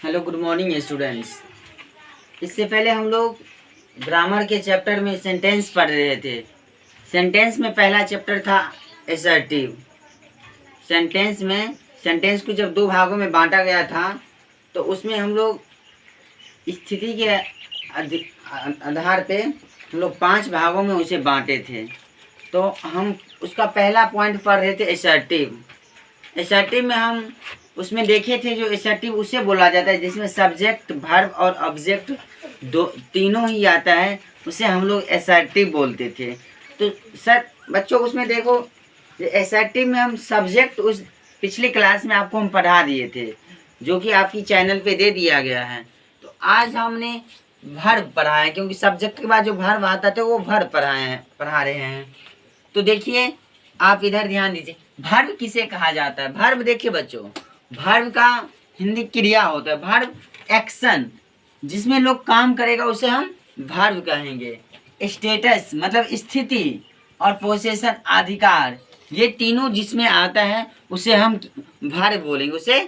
Hello, good morning students. इससे पहले हम लोग ग्रामर के चैप्टर में सेंटेंस पढ़ रहे थे। सेंटेंस में पहला चैप्टर था असर्टिव। सेंटेंस को जब दो भागों में बांटा गया था तो उसमें हम लोग स्थिति के आधार पे हम लोग 5 भागों में उसे बांटे थे। तो हम उसका पहला पॉइंट पढ़ रहे थे असर्टिव। असर्टिव में हम उसमें देखे थे जो असर्टिव उसे बोला जाता है जिसमें सब्जेक्ट, वर्ब और ऑब्जेक्ट तीनों ही आता है, उसे हम लोग असर्टिव बोलते थे। तो सर बच्चों उसमें देखो असर्टिव में हम सब्जेक्ट उस पिछली क्लास में आपको हम पढ़ा दिए थे, जो कि आपकी चैनल पे दे दिया गया है। तो आज हमने वर्ब पढ़ा है, क्योंकि सब्जेक्ट के बाद जो वर्ब आता था वो वर्ब पढ़ा रहे हैं। तो देखिए, आप इधर ध्यान दीजिए, वर्ब किसे कहा जाता है। वर्ब देखिए बच्चों, वर्ब का हिंदी क्रिया होता है। वर्ब एक्शन, जिसमें लोग काम करेगा उसे हम वर्ब कहेंगे। स्टेटस मतलब स्थिति, और पोसेशन अधिकार, ये तीनों जिसमें आता है उसे हम वर्ब बोलेंगे, उसे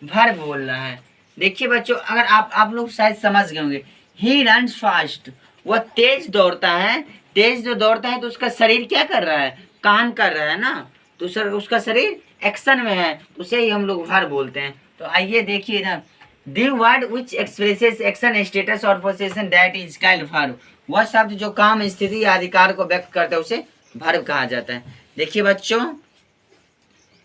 वर्ब बोलना है। देखिए बच्चों, अगर आप लोग शायद समझ गए होंगे, ही रन्स फास्ट, वह तेज दौड़ता है। तेज जो दौड़ता है तो उसका शरीर क्या कर रहा है, काम कर रहा है ना, तो सर उसका शरीर एक्शन में है, उसे ही हम लोग वर्ब बोलते हैं। तो आइए देखिए ना, the word which expresses action, status और position that is called verb. वह शब्द जो काम, स्थिति या अधिकार को व्यक्त करता है उसे वर्ब कहा जाता है। देखिए बच्चों,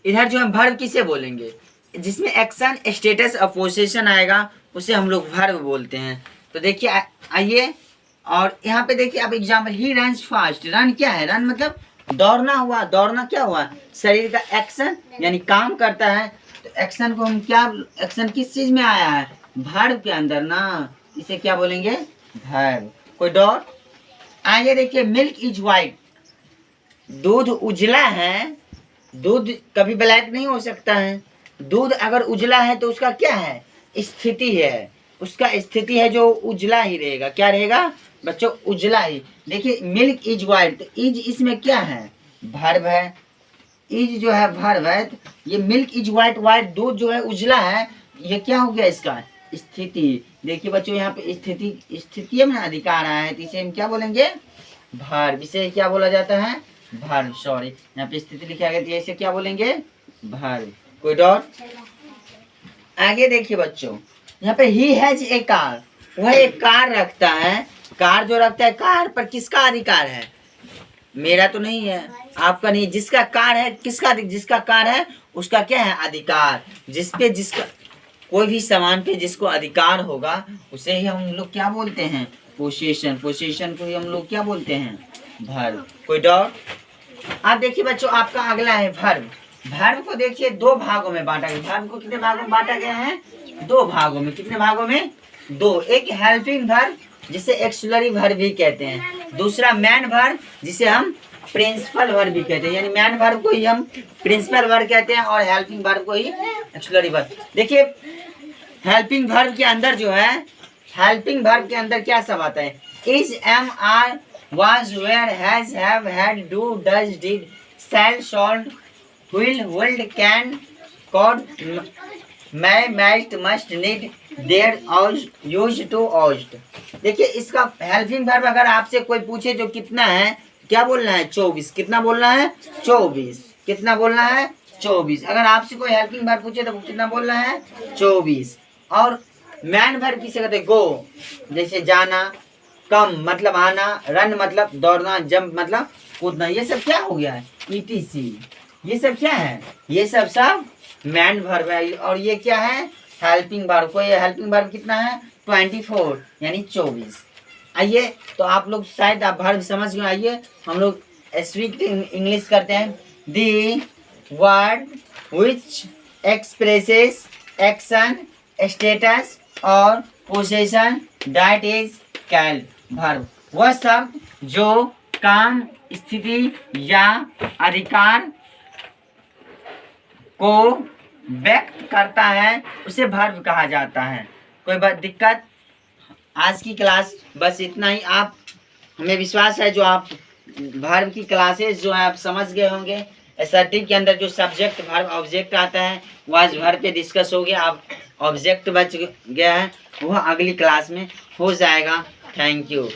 इधर जो हम वर्ब किसे बोलेंगे, जिसमें एक्शन, स्टेटस और पोजीशन आएगा उसे हम लोग वर्ब बोलते हैं। तो देखिए आइए, और यहाँ पे देखिए आप example, he runs fast. Run क्या है, रन मतलब दौड़ना हुआ। दौड़ना क्या हुआ, शरीर का एक्शन यानी काम करता है। तो एक्शन को हम क्या, एक्शन किस चीज में आया है, वर्ब के अंदर ना, इसे क्या बोलेंगे, वर्ब। कोई डॉट। आगे देखिए, मिल्क इज वाइट, दूध उजला है। दूध कभी ब्लैक नहीं हो सकता है। दूध अगर उजला है तो उसका क्या है, स्थिति है, उसका स्थिति है जो उजला ही रहेगा। क्या रहेगा बच्चों, उजला ही। देखिए मिल्क इज वाइट, तो इज इसमें क्या है, वर्ब है। इज जो है वर्ब है, तो ये मिल्क इज वाइट, वाइट दूध जो है उजला है, ये क्या हो गया इसका, स्थिति। देखिए बच्चों, यहाँ पे स्थिति में अधिकार आया है, तो इसे हम क्या बोलेंगे, वर्ब। इसे क्या बोला जाता है, वर्ब। सॉरी, यहाँ पे स्थिति लिखा गया, तो इसे क्या बोलेंगे, वर्ब। कोई डॉट। आगे देखिए बच्चों, यहाँ पे ही हैज ए कार, वह एक कार रखता है। कार जो रखता है, कार पर किसका अधिकार है, मेरा तो नहीं है, आपका नहीं। जिसका कार है, किसका, जिसका कार है उसका क्या है, अधिकार। जिसपे जिसका कोई भी सामान पे जिसको अधिकार होगा उसे ही हम लोग क्या बोलते हैं, पोसेशन। पोसेशन को ही हम लोग क्या बोलते हैं, वर्ब। कोई डाउट। आप देखिए बच्चों, आपका अगला है वर्ब। वर्ब को देखिए 2 भागों में बांटा गया। वर्ब को कितने भागों में बांटा गया है, 2 भागों में। कितने भागों में, 2। एक हेल्पिंग वर्ब जिसे एक्सुलरी वर्ब भी कहते हैं, दूसरा मैन वर्ब जिसे हम प्रिंसिपल वर्ब भी कहते हैं। यानी मैन वर्ब को ही हम प्रिंसिपल वर्ब कहते हैं और हेल्पिंग वर्ब को ही एक्सुलरी वर्ब। देखिए हेल्पिंग वर्ब के अंदर जो है, हेल्पिंग वर्ब के अंदर क्या सब आता है, is, am, are, was, where, has, have, had, do, does, did, shall, should, will, would, can, could, may, might, must, need, there, ought, used to, ought। देखिए इसका हेल्पिंग वर्ब अगर आपसे कोई पूछे जो कितना है, क्या बोलना है, 24। कितना बोलना है, 24। कितना बोलना है, 24। अगर आपसे कोई हेल्पिंग वर्ब पूछे तो कितना बोलना है, 24। और मैन वर्ब किसे कहते हैं, गो, जैसे जाना, कम मतलब आना, रन मतलब दौड़ना, जंप मतलब कूदना। ये सब क्या हो गया है, ETC। ये सब क्या है, ये सब मैन वर्ब है। और ये क्या है, हेल्पिंग वर्ब। को ये हेल्पिंग वर्ब कितना है, 24 यानी 24। आइए, तो आप लोग शायद आप वर्ब समझ गए। आइए हम लोग स्ट्रिक्ट इंग्लिश करते हैं। The word which expresses action, status और position that is called verb. वह शब्द जो काम, स्थिति या अधिकार को व्यक्त करता है उसे वर्ब कहा जाता है। कोई बात दिक्कत, आज की क्लास बस इतना ही। आप, हमें विश्वास है जो आप वर्ब की क्लासेस जो है आप समझ गए होंगे। असर्टिव के अंदर जो सब्जेक्ट वर्ब ऑब्जेक्ट आता है वो आज वर्ब पे डिस्कस हो गया। अब ऑब्जेक्ट बच गया है, वह अगली क्लास में हो जाएगा। Thank you.